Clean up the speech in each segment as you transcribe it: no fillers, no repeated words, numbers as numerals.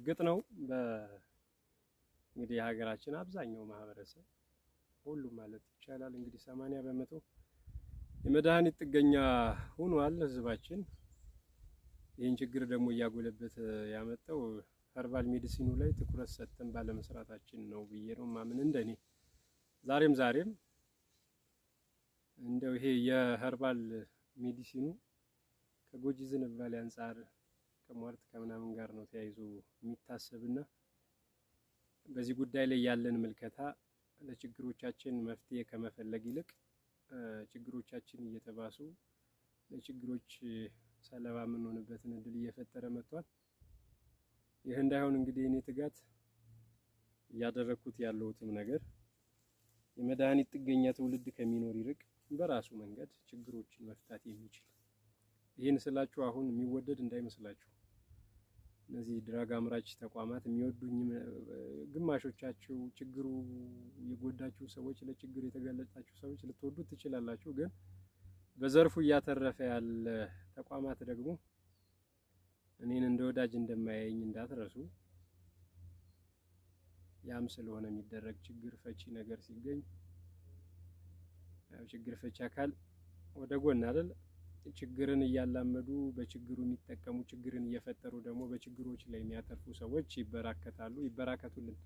እርግጥ ነው እንግዲህ ሀገራችን አብዛኛው ማህበረሰብ ሁሉም ማለት ይቻላል እንግዲህ 80% የመድኃኒት ጥገኛ ሆኗል ህዝባችን። ይህን ችግር ደግሞ እያጎለበተ ያመጣው ኸርባል ሜዲሲኑ ላይ ትኩረት ሰጥተን ባለመስራታችን ነው ብዬ ነው ማምን። እንደኔ ዛሬም እንደው ይሄ የኸርባል ሜዲሲኑ ከጎጂ ዝንባሌ አንፃር ከሟርት ከምናምን ጋር ነው ተያይዞ የሚታሰብና በዚህ ጉዳይ ላይ ያለን ምልከታ ለችግሮቻችን መፍትሄ ከመፈለግ ይልቅ ችግሮቻችን እየተባሱ ለችግሮች ሰለባ የምንሆንበትን እድል እየፈጠረ መጥቷል። ይህ እንዳይሆን እንግዲህ እኔ ትጋት እያደረኩት ያለሁትም ነገር የመድኃኒት ጥገኛ ትውልድ ከሚኖር ይልቅ በራሱ መንገድ ችግሮችን መፍታት የሚችል ይህን ስላችሁ አሁን የሚወደድ እንዳይመስላችሁ። እነዚህ ድራግ አምራች ተቋማት የሚወዱኝ ግማሾቻችሁ ችግሩ የጎዳችሁ ሰዎች ለችግር የተጋለጣችሁ ሰዎች ልትወዱት ትችላላችሁ። ግን በዘርፉ እያተረፈ ያለ ተቋማት ደግሞ እኔን እንደ ወዳጅ እንደማያየኝ እንዳትረሱ። ያም ስለሆነ የሚደረግ ችግር ፈቺ ነገር ሲገኝ ያው ችግር ፈቺ አካል ወደ ጎን አይደል ችግርን እያላመዱ በችግሩ የሚጠቀሙ ችግርን እየፈጠሩ ደግሞ በችግሮች ላይ የሚያተርፉ ሰዎች ይበራከቱልን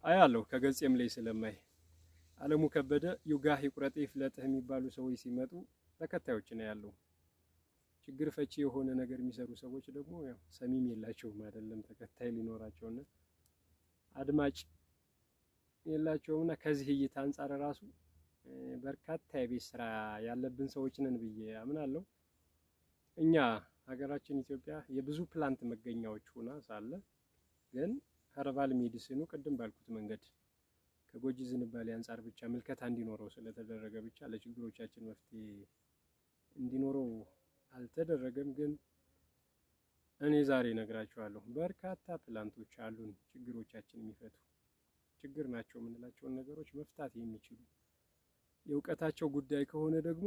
አያለሁ ከገጽም ላይ ስለማይ። አለሙ ከበደ ዩጋህ ይቁረጥ ይፍለጥህ የሚባሉ ሰዎች ሲመጡ ተከታዮች ነው ያለው። ችግር ፈቺ የሆነ ነገር የሚሰሩ ሰዎች ደግሞ ያው ሰሚም የላቸውም አይደለም ተከታይ ሊኖራቸውና አድማጭ የላቸውምና ከዚህ እይታ አንፃር ራሱ በርካታ የቤት ስራ ያለብን ሰዎች ነን ብዬ አምናለሁ። እኛ ሀገራችን ኢትዮጵያ የብዙ ፕላንት መገኛዎች ሆና ሳለ ግን ኸርባል ሜዲሲኑ ቅድም ባልኩት መንገድ ከጎጂ ዝንባሌ አንፃር ብቻ ምልከታ እንዲኖረው ስለተደረገ ብቻ ለችግሮቻችን መፍትሄ እንዲኖረው አልተደረገም። ግን እኔ ዛሬ ነግራችኋለሁ በርካታ ፕላንቶች አሉን ችግሮቻችን የሚፈቱ ችግር ናቸው የምንላቸውን ነገሮች መፍታት የሚችሉ የእውቀታቸው ጉዳይ ከሆነ ደግሞ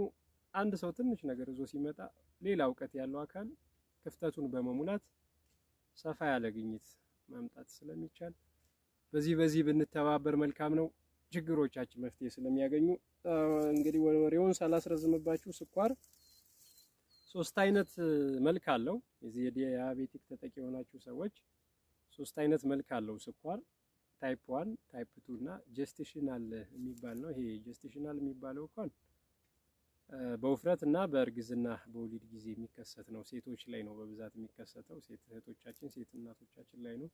አንድ ሰው ትንሽ ነገር ይዞ ሲመጣ ሌላ እውቀት ያለው አካል ክፍተቱን በመሙላት ሰፋ ያለ ግኝት ማምጣት ስለሚቻል በዚህ ብንተባበር መልካም ነው። ችግሮቻችን መፍትሄ ስለሚያገኙ እንግዲህ ወሬውን ሳላስረዝምባችሁ ስኳር 3 አይነት መልክ አለው። የዚህ የዲያቤቲክ ተጠቂ የሆናችሁ ሰዎች 3 አይነት መልክ አለው ስኳር ታይፕ 1 ታይፕ 2 እና ጀስቴሽናል የሚባል ነው። ይሄ ጀስቴሽናል የሚባለው እንኳን በውፍረት እና በእርግዝና በወሊድ ጊዜ የሚከሰት ነው። ሴቶች ላይ ነው በብዛት የሚከሰተው። ሴት እህቶቻችን ሴት እናቶቻችን ላይ ነው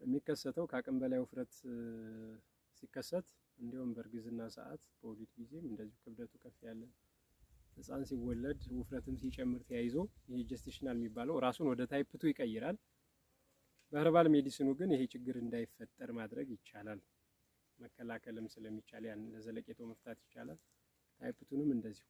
የሚከሰተው። ከአቅም በላይ ውፍረት ሲከሰት እንዲሁም በእርግዝና ሰዓት በወሊድ ጊዜም እንደዚሁ ክብደቱ ከፍ ያለ ህፃን ሲወለድ ውፍረትም ሲጨምር ተያይዞ ይሄ ጀስቴሽናል የሚባለው ራሱን ወደ ታይፕ 2 ይቀይራል። በኸርባል ሜዲሲኑ ግን ይሄ ችግር እንዳይፈጠር ማድረግ ይቻላል። መከላከልም ስለሚቻል ያን ለዘለቄታው መፍታት ይቻላል። ታይፕ 2ንም እንደዚሁ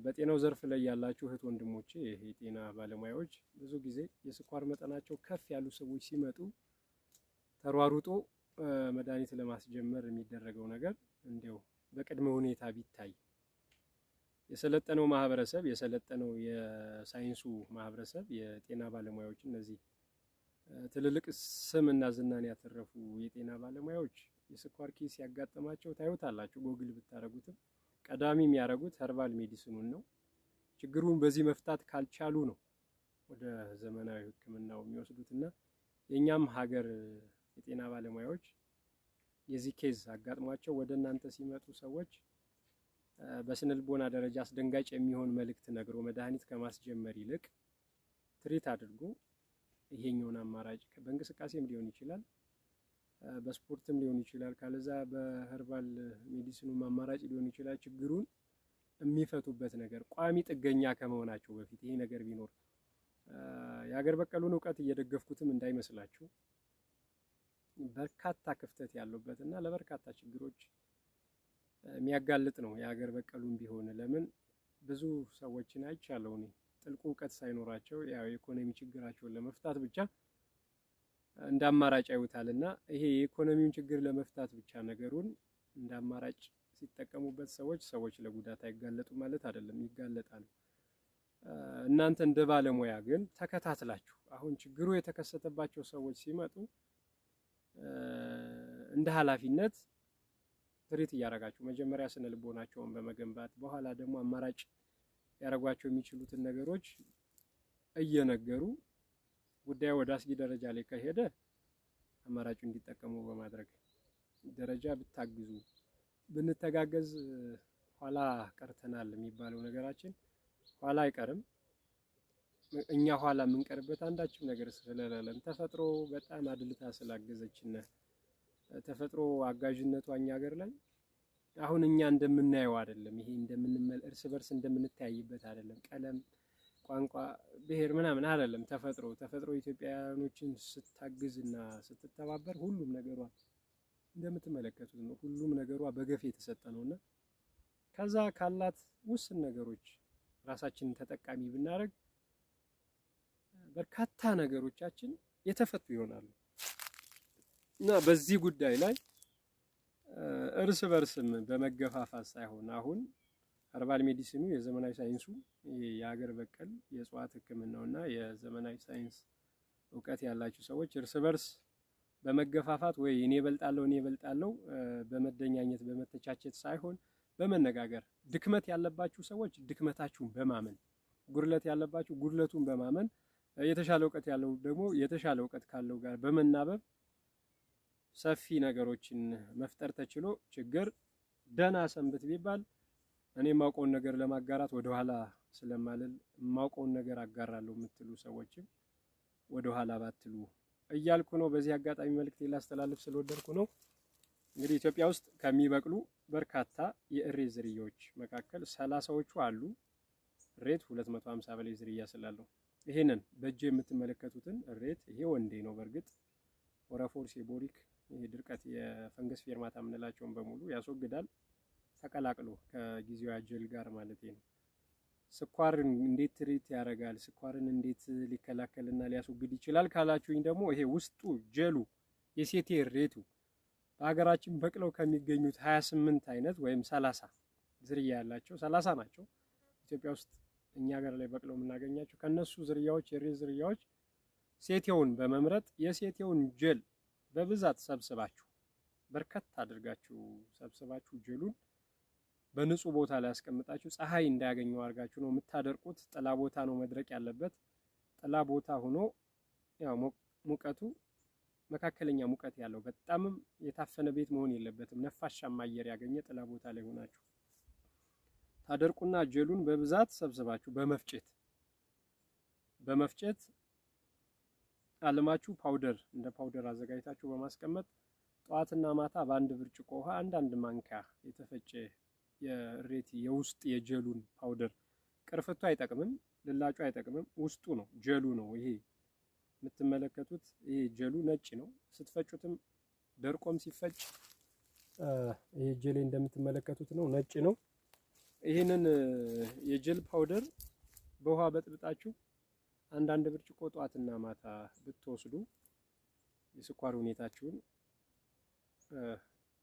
በጤናው ዘርፍ ላይ ያላችሁ እህት ወንድሞቼ ይሄ ጤና ባለሙያዎች ብዙ ጊዜ የስኳር መጠናቸው ከፍ ያሉ ሰዎች ሲመጡ ተሯሩጦ መድኃኒት ለማስጀመር የሚደረገው ነገር እንዲያው በቅድመ ሁኔታ ቢታይ የሰለጠነው ማህበረሰብ የሰለጠነው የሳይንሱ ማህበረሰብ የጤና ባለሙያዎች እነዚህ ትልልቅ ስምና ዝናን ያተረፉ የጤና ባለሙያዎች የስኳር ኬስ ያጋጠማቸው ታዩታላችሁ። ጎግል ብታረጉትም ቀዳሚ የሚያረጉት ኸርባል ሜዲሲኑን ነው። ችግሩን በዚህ መፍታት ካልቻሉ ነው ወደ ዘመናዊ ሕክምናው የሚወስዱትና የኛም ሀገር የጤና ባለሙያዎች የዚህ ኬዝ አጋጥሟቸው ወደ እናንተ ሲመጡ ሰዎች በስነልቦና ደረጃ አስደንጋጭ የሚሆን መልእክት ነግሮ መድኃኒት ከማስጀመር ይልቅ ትሪት አድርጎ ይሄኛውን አማራጭ በእንቅስቃሴም ሊሆን ይችላል በስፖርትም ሊሆን ይችላል ካለዛ በኸርባል ሜዲሲኑ አማራጭ ሊሆን ይችላል ችግሩን የሚፈቱበት ነገር ቋሚ ጥገኛ ከመሆናቸው በፊት ይሄ ነገር ቢኖር የሀገር በቀሉን እውቀት እየደገፍኩትም እንዳይመስላችሁ በርካታ ክፍተት ያለበትና ለበርካታ ችግሮች የሚያጋልጥ ነው የሀገር በቀሉን ቢሆን። ለምን ብዙ ሰዎችን አይቻለው እኔ ጥልቁ እውቀት ሳይኖራቸው ያው የኢኮኖሚ ችግራቸውን ለመፍታት ብቻ እንደ አማራጭ ያዩታልና ይሄ የኢኮኖሚውን ችግር ለመፍታት ብቻ ነገሩን እንደ አማራጭ ሲጠቀሙበት ሰዎች ለጉዳት አይጋለጡ ማለት አይደለም፣ ይጋለጣሉ። እናንተ እንደ ባለሙያ ግን ተከታትላችሁ አሁን ችግሩ የተከሰተባቸው ሰዎች ሲመጡ እንደ ኃላፊነት ትሪት እያደረጋችሁ መጀመሪያ ስነ ልቦናቸውን በመገንባት በኋላ ደግሞ አማራጭ ያደርጓቸው የሚችሉትን ነገሮች እየነገሩ ጉዳዩ ወደ አስጊ ደረጃ ላይ ከሄደ አማራጩ እንዲጠቀሙ በማድረግ ደረጃ ብታግዙ ብንተጋገዝ ኋላ ቀርተናል የሚባለው ነገራችን ኋላ አይቀርም። እኛ ኋላ የምንቀርበት አንዳችም ነገር ስለሌለን ተፈጥሮ በጣም አድልታ ስላገዘችን ተፈጥሮ አጋዥነቷ እኛ ሀገር ላይ አሁን እኛ እንደምናየው አይደለም። ይሄ እርስ በርስ እንደምንተያይበት አይደለም። ቀለም፣ ቋንቋ፣ ብሔር ምናምን አይደለም። ተፈጥሮ ኢትዮጵያውያኖችን ስታግዝና ስትተባበር ሁሉም ነገሯ እንደምትመለከቱት ነው። ሁሉም ነገሯ በገፍ የተሰጠ ነውና ከዛ ካላት ውስን ነገሮች ራሳችንን ተጠቃሚ ብናደርግ በርካታ ነገሮቻችን የተፈቱ ይሆናሉ እና በዚህ ጉዳይ ላይ እርስ በርስም በመገፋፋት ሳይሆን አሁን ሀርባል ሜዲሲኑ የዘመናዊ ሳይንሱ የሀገር በቀል የእጽዋት ሕክምናውና የዘመናዊ ሳይንስ እውቀት ያላችሁ ሰዎች እርስ በርስ በመገፋፋት ወይ እኔ እበልጣለሁ በመደኛኘት በመተቻቸት ሳይሆን በመነጋገር ድክመት ያለባችሁ ሰዎች ድክመታችሁን በማመን ጉድለት ያለባችሁ ጉድለቱን በማመን የተሻለ እውቀት ያለው ደግሞ የተሻለ እውቀት ካለው ጋር በመናበብ ሰፊ ነገሮችን መፍጠር ተችሎ ችግር ደህና ሰንብት ቢባል እኔ የማውቀውን ነገር ለማጋራት ወደ ኋላ ስለማልል የማውቀውን ነገር አጋራለሁ የምትሉ ሰዎችም ወደ ኋላ ባትሉ እያልኩ ነው። በዚህ አጋጣሚ መልእክት ላስተላልፍ ስለወደድኩ ነው። እንግዲህ ኢትዮጵያ ውስጥ ከሚበቅሉ በርካታ የእሬት ዝርያዎች መካከል 30ዎቹ አሉ። እሬት 250 በላይ ዝርያ ስላለው ይሄንን በእጅ የምትመለከቱትን እሬት ይሄ ወንዴ ነው። በእርግጥ ፎረፎር፣ ሴቦሪክ፣ ይሄ ድርቀት፣ የፈንገስ ፌርማታ የምንላቸውን በሙሉ ያስወግዳል ተቀላቅሎ ከጊዜው አጀል ጋር ማለት ነው። ስኳርን እንዴት ትሪት ያደርጋል፣ ስኳርን እንዴት ሊከላከልና ሊያስወግድ ይችላል ካላችሁኝ ደግሞ ይሄ ውስጡ ጀሉ የሴቴ እሬቱ በሀገራችን በቅለው ከሚገኙት 28 አይነት ወይም 30 ዝርያ ያላቸው 30 ናቸው ኢትዮጵያ ውስጥ እኛ ሀገር ላይ በቅለው የምናገኛቸው። ከነሱ ዝርያዎች የእሬት ዝርያዎች ሴቴውን በመምረጥ የሴቴውን ጀል በብዛት ሰብስባችሁ በርከት አድርጋችሁ ሰብስባችሁ ጀሉን በንጹህ ቦታ ላይ ያስቀምጣችሁ ፀሐይ እንዳያገኘው አድርጋችሁ ነው የምታደርቁት። ጥላ ቦታ ነው መድረቅ ያለበት። ጥላ ቦታ ሆኖ ያው ሙቀቱ መካከለኛ ሙቀት ያለው በጣምም የታፈነ ቤት መሆን የለበትም። ነፋሻማ አየር ያገኘ ጥላ ቦታ ላይ ሆናችሁ ታደርቁና ጀሉን በብዛት ሰብስባችሁ በመፍጨት አለማችሁ ፓውደር እንደ ፓውደር አዘጋጅታችሁ በማስቀመጥ ጠዋትና ማታ በአንድ ብርጭቆ ውሃ አንዳንድ ማንኪያ የተፈጨ የእሬት የውስጥ የጀሉን ፓውደር ቅርፍቱ አይጠቅምም፣ ልላጩ አይጠቅምም፣ ውስጡ ነው ጀሉ ነው። ይሄ የምትመለከቱት ይሄ ጀሉ ነጭ ነው። ስትፈጩትም ደርቆም ሲፈጭ ይሄ ጀሌ እንደምትመለከቱት ነው ነጭ ነው። ይሄንን የጀል ፓውደር በውሃ በጥብጣችሁ አንዳንድ ብርጭቆ ጧትና ማታ ብትወስዱ የስኳር ሁኔታችሁን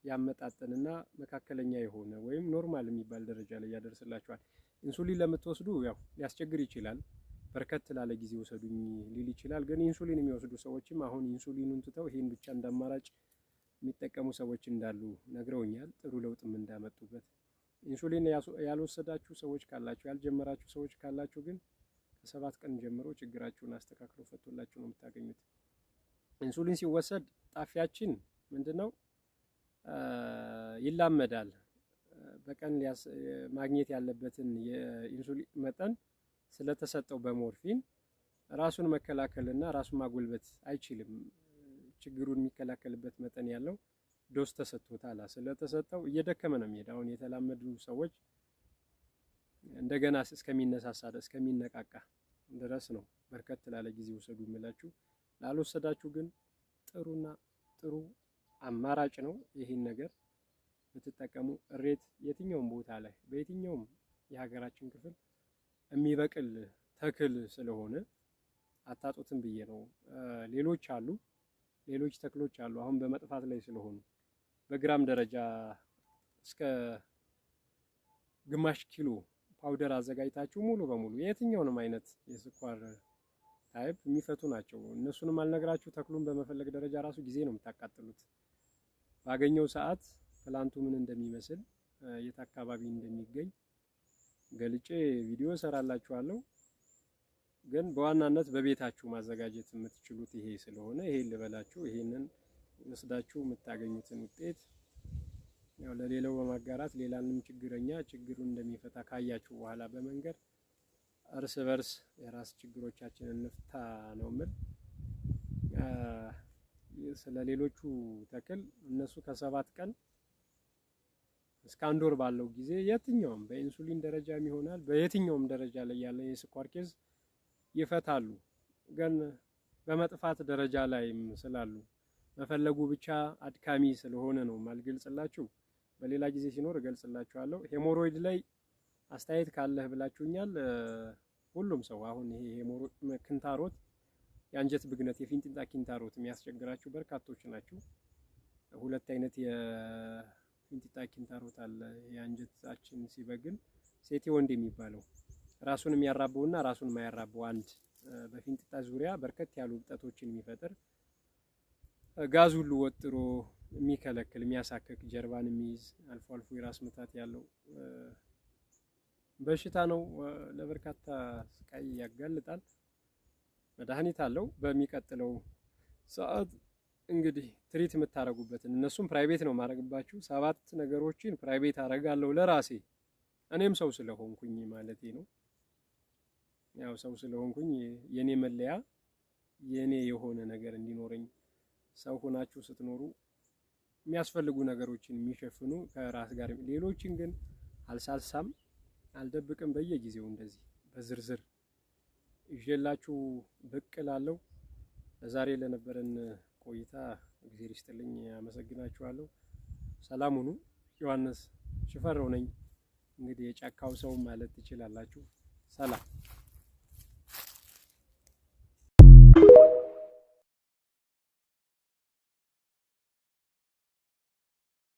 ያመጣጥንና መካከለኛ የሆነ ወይም ኖርማል የሚባል ደረጃ ላይ ያደርስላችኋል። ኢንሱሊን ለምትወስዱ ያው ሊያስቸግር ይችላል። በርከት ላለ ጊዜ ወሰዱኝ ሊል ይችላል። ግን ኢንሱሊን የሚወስዱ ሰዎችም አሁን ኢንሱሊኑን ትተው ይሄን ብቻ እንዳማራጭ የሚጠቀሙ ሰዎች እንዳሉ ነግረውኛል። ጥሩ ለውጥም እንዳመጡበት። ኢንሱሊን ያልወሰዳችሁ ሰዎች ካላችሁ ያልጀመራችሁ ሰዎች ካላችሁ ግን ከ7 ቀን ጀምሮ ችግራችሁን አስተካክሎ ፈቶላችሁ ነው የምታገኙት። ኢንሱሊን ሲወሰድ ጣፊያችን ምንድነው ይላመዳል። በቀን ማግኘት ያለበትን የኢንሱሊን መጠን ስለተሰጠው በሞርፊን ራሱን መከላከልና ራሱን ማጎልበት አይችልም። ችግሩን የሚከላከልበት መጠን ያለው ዶስ ተሰጥቶታል። ስለተሰጠው እየደከመ ነው የሚሄድ። አሁን የተላመዱ ሰዎች እንደገና እስከሚነሳሳ እስከሚነቃቃ ድረስ ነው በርከት ላለ ጊዜ ወሰዱ የምላችሁ። ላልወሰዳችሁ ግን ጥሩ አማራጭ ነው። ይሄን ነገር ብትጠቀሙ እሬት የትኛውም ቦታ ላይ በየትኛውም የሀገራችን ክፍል የሚበቅል ተክል ስለሆነ አታጡትም ብዬ ነው። ሌሎች ተክሎች አሉ አሁን በመጥፋት ላይ ስለሆኑ በግራም ደረጃ እስከ ግማሽ ኪሎ ፓውደር አዘጋጅታችሁ ሙሉ በሙሉ የትኛውንም አይነት የስኳር ታይፕ የሚፈቱ ናቸው። እነሱንም አልነግራችሁ ተክሉን በመፈለግ ደረጃ ራሱ ጊዜ ነው የምታቃጥሉት። ባገኘው ሰዓት ፕላንቱ ምን እንደሚመስል የት አካባቢ እንደሚገኝ ገልጬ ቪዲዮ ሰራላችኋለሁ። ግን በዋናነት በቤታችሁ ማዘጋጀት የምትችሉት ይሄ ስለሆነ ይሄን ልበላችሁ። ይሄንን ወስዳችሁ የምታገኙትን ውጤት ያው ለሌላው በማጋራት ሌላንም ችግረኛ ችግሩን እንደሚፈታ ካያችሁ በኋላ በመንገር እርስ በርስ የራስ ችግሮቻችንን እንፍታ ነው የምል። ስለ ሌሎቹ ተክል እነሱ ከ7 ቀን እስከ 1 ወር ባለው ጊዜ የትኛውም በኢንሱሊን ደረጃም ይሆናል በየትኛውም ደረጃ ላይ ያለ የስኳር ኬዝ ይፈታሉ። ግን በመጥፋት ደረጃ ላይም ስላሉ መፈለጉ ብቻ አድካሚ ስለሆነ ነው ማልገልጽላችሁ። በሌላ ጊዜ ሲኖር እገልጽላችኋለሁ። ሄሞሮይድ ላይ አስተያየት ካለህ ብላችሁኛል። ሁሉም ሰው አሁን ይሄ ሄሞሮይድ ክንታሮት፣ የአንጀት ብግነት፣ የፊንጢጣ ኪንታሮት የሚያስቸግራችሁ በርካቶች ናችሁ። 2 አይነት የፊንጢጣ ኪንታሮት አለ። የአንጀታችን ሲበግን ሴቴ ወንድ የሚባለው ራሱን የሚያራበውና ራሱን የማያራበው አንድ በፊንጢጣ ዙሪያ በርከት ያሉ እብጠቶችን የሚፈጥር ጋዝ ሁሉ ወጥሮ የሚከለክል የሚያሳክክ ጀርባን የሚይዝ አልፎ አልፎ የራስ ምታት ያለው በሽታ ነው። ለበርካታ ስቃይ ያጋልጣል። መድኃኒት አለው። በሚቀጥለው ሰዓት እንግዲህ ትሪት የምታረጉበትን እነሱም ፕራይቬት ነው ማረግባችሁ። 7 ነገሮችን ፕራይቬት አረጋለሁ ለራሴ እኔም ሰው ስለሆንኩኝ ማለቴ ነው። ያው ሰው ስለሆንኩኝ የኔ መለያ የኔ የሆነ ነገር እንዲኖረኝ ሰው ሆናችሁ ስትኖሩ የሚያስፈልጉ ነገሮችን የሚሸፍኑ ከራስ ጋር ሌሎችን ግን አልሳልሳም አልደብቅም። በየጊዜው እንደዚህ በዝርዝር ይዤላችሁ ብቅ እላለሁ። ለዛሬ ለነበረን ቆይታ እግዚአብሔር ይስጥልኝ። አመሰግናችኋለሁ። ሰላም ሁኑ። ዮሐንስ ሽፈራው ነኝ። እንግዲህ የጫካው ሰው ማለት ትችላላችሁ። ሰላም